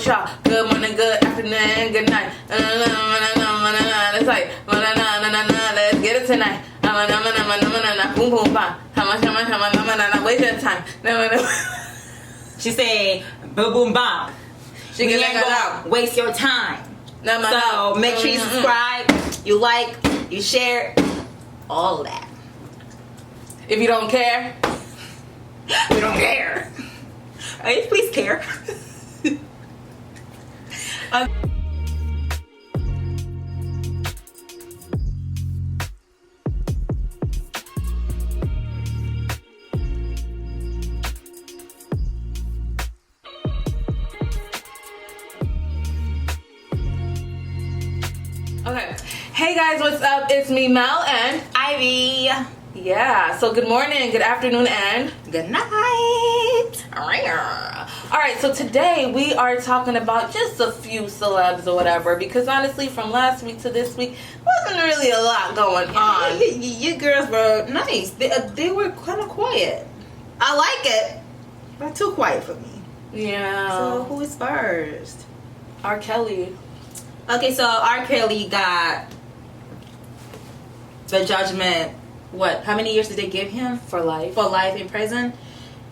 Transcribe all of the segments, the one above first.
with y'all. Good morning, good afternoon, good night. It's like, let's get it tonight. Boom, boom, bam. Waste your time. She say, boom, boom, bam. She We get ain't like gonna waste your time. So make sure you subscribe, you like, you share, all of that. If you don't care, We don't care. Hey, please care. okay. Hey guys, what's up? It's me, Mel, and Ivie. yeah. So good morning, good afternoon, and Good night. Alright, so today we are talking about just a few celebs or whatever, because honestly from last week to this week wasn't really a lot going on. You girls were nice. They were kind of quiet. I like it, but too quiet for me. Yeah. So who is first? R. Kelly. Okay, so R. Kelly got the Judgement. What? How many years did they give him? For life. For life in prison.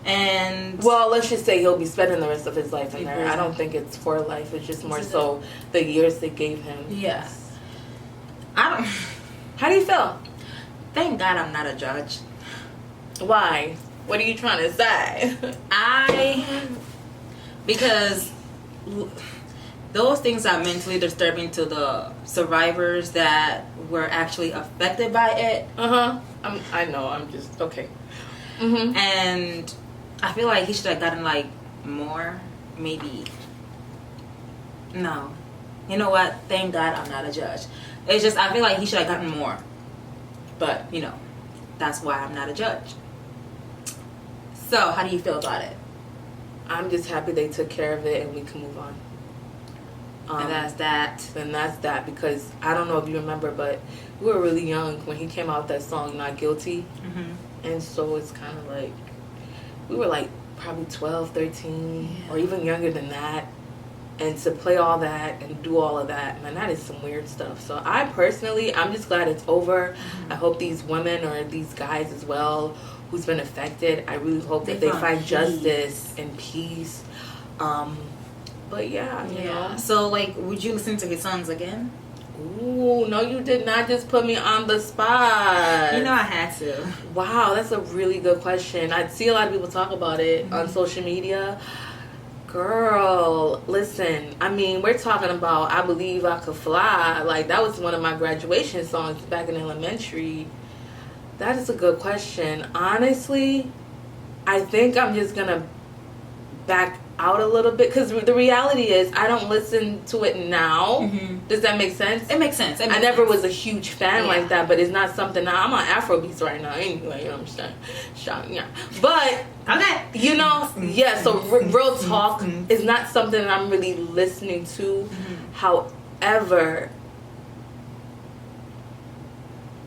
And Well, let's just say he'll be spending the rest of his life in In there. prison. I don't think it's for life. It's just more so the years they gave him. yes, I don't. How do you feel? Thank God I'm not a judge. Why? What are you trying to say? Because those things are mentally disturbing to the survivors that were actually affected by it. I know. I'm just okay. Mm-hmm. And I feel like he should have gotten like more, maybe. No, you know what? Thank God I'm not a judge. It's just I feel like he should have gotten more, but you know, that's why I'm not a judge. So how do you feel about it? I'm just happy they took care of it and we can move on. And that's that. And that's that, because I don't know if you remember, but we were really young when he came out with that song Not Guilty. And so it's kind of like we were like probably 12, 13 or even younger than that, and to play all that and do all of that, man, that is some weird stuff. So I personally, I'm just glad it's over. I hope these women or these guys as well who's been affected, I really hope that they find justice and peace. But yeah, you know. So like, would you listen to his songs again? Ooh, no, you did not just put me on the spot. You know I had to. Wow, that's a really good question. I see a lot of people talk about it on social media. Girl, listen, I mean, we're talking about I Believe I Could Fly. Like, that was one of my graduation songs back in elementary. That is a good question. Honestly, I think I'm just going to back out a little bit, because the reality is I don't listen to it now. Does that make sense? It makes sense. I never was a huge fan like that, but it's not something I'm on Afrobeats right now anyway, you know what I'm saying? Yeah. But Okay. you know, yeah, so real talk is not something that I'm really listening to. However,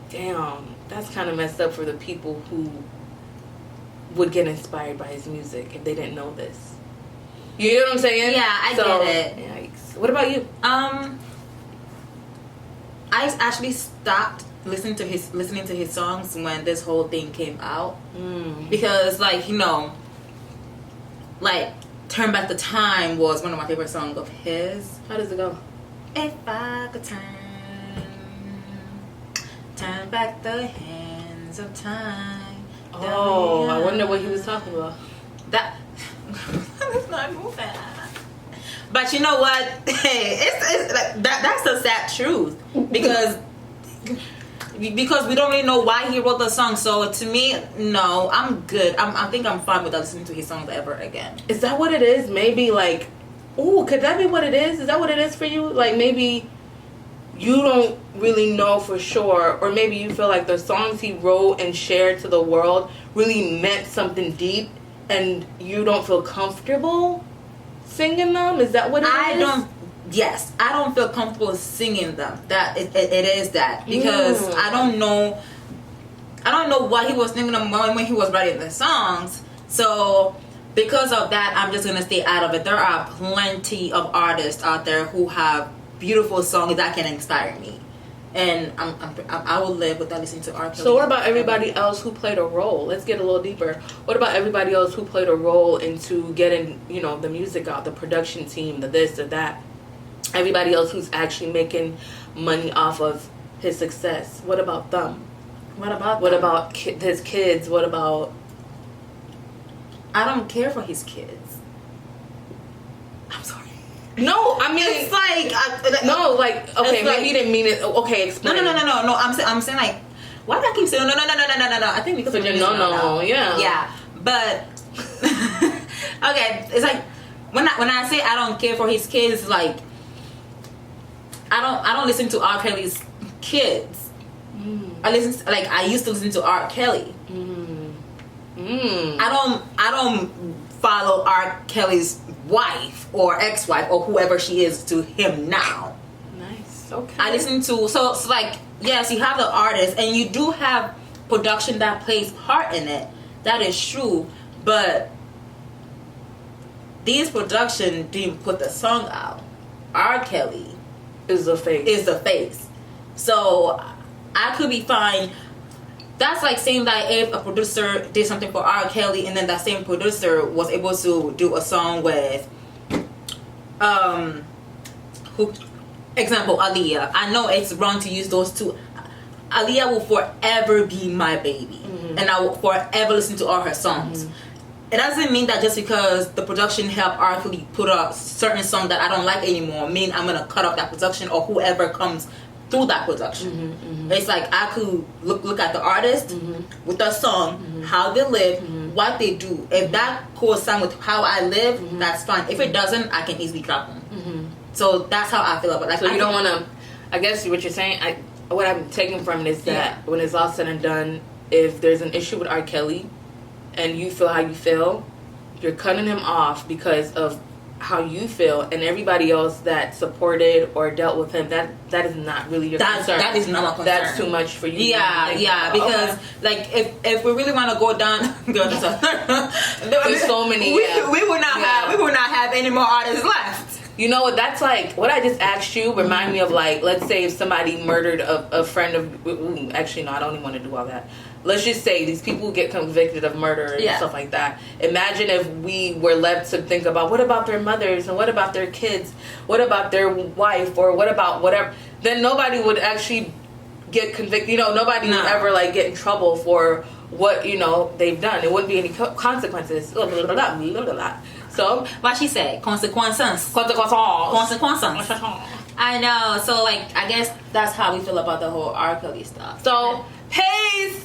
damn, that's kind of messed up for the people who would get inspired by his music if they didn't know this. You know what I'm saying? Yeah, I get it. Yikes. What about you? I actually stopped listening to his songs when this whole thing came out, because like, you know, like Turn Back the Time was one of my favorite songs of his. How does it go? If I could turn back the hands of time. Oh, I wonder what he was talking about. That it's not moving. But you know what? Hey, it's like that's the sad truth, because we don't really know why he wrote the song. So to me, no, I'm good. I think I'm fine without listening to his songs ever again. Is that what it is? Maybe like, ooh, could that be what it is? Is that what it is for you? Like maybe you don't really know for sure, or maybe you feel like the songs he wrote and shared to the world really meant something deep, and you don't feel comfortable singing them. Is that what it is? Yes, I don't feel comfortable singing them. That it is that, because I don't know what he was thinking of when he was writing the songs. So because of that, I'm just gonna stay out of it. There are plenty of artists out there who have beautiful songs that can inspire me, and I will live without listening to R. Kelly. So what about everybody else who played a role? Let's get a little deeper. What about everybody else who played a role into getting, you know, the music out, the production team, the this, the that? Everybody else who's actually making money off of his success. What about them? What about What about his kids? What about... I don't care for his kids. I'm sorry. No, I mean... It's like... no, like... Okay, maybe like, you didn't mean it. Okay, explain. No. I'm saying like... Why do I keep saying no? I think because... No, yeah. Yeah, but... okay, it's like... When I say I don't care for his kids, like... I don't listen to R. Kelly's kids. I used to listen to R. Kelly. I don't follow R. Kelly's wife or ex-wife or whoever she is to him now. Nice. Okay. I listen to so like, yes, you have the artist and you do have production that plays part in it. That is true, but these production didn't put the song out. R. Kelly is the face. So I could be fine. That's like saying that if a producer did something for R. Kelly and then that same producer was able to do a song with example, Aaliyah. I know it's wrong to use those two. Aaliyah will forever be my baby, and I will forever listen to all her songs. It doesn't mean that just because the production helped R. Kelly put a certain song that I don't like anymore mean I'm gonna cut off that production or whoever comes through that production. It's like I could look at the artist with the song, how they live, what they do. If that coincides with how I live, that's fine. If it doesn't, I can easily drop them. So that's how I feel about it. Like, so you don't want to... I guess what you're saying, what I'm taking from it is that when it's all said and done, if there's an issue with R. Kelly and you feel how you feel, you're cutting him off because of how you feel, and everybody else that supported or dealt with him, that is not really your concern. That is not my concern. That's too much for you. Yeah, because like if we really want to go down, there's so many. We would not have any more artists left. You know what? That's like what I just asked you. Remind me of, like, let's say if somebody murdered a friend of. Actually, no, I don't even want to do all that. Let's just say these people get convicted of murder and stuff like that. Imagine if we were left to think about what about their mothers and what about their kids, what about their wife, or what about whatever. Then nobody would actually get convicted. You know, nobody would ever like get in trouble for what they've done. There wouldn't be any consequences. So what she said, consequences. I know. So like, I guess that's how we feel about the whole R. Kelly stuff. So peace.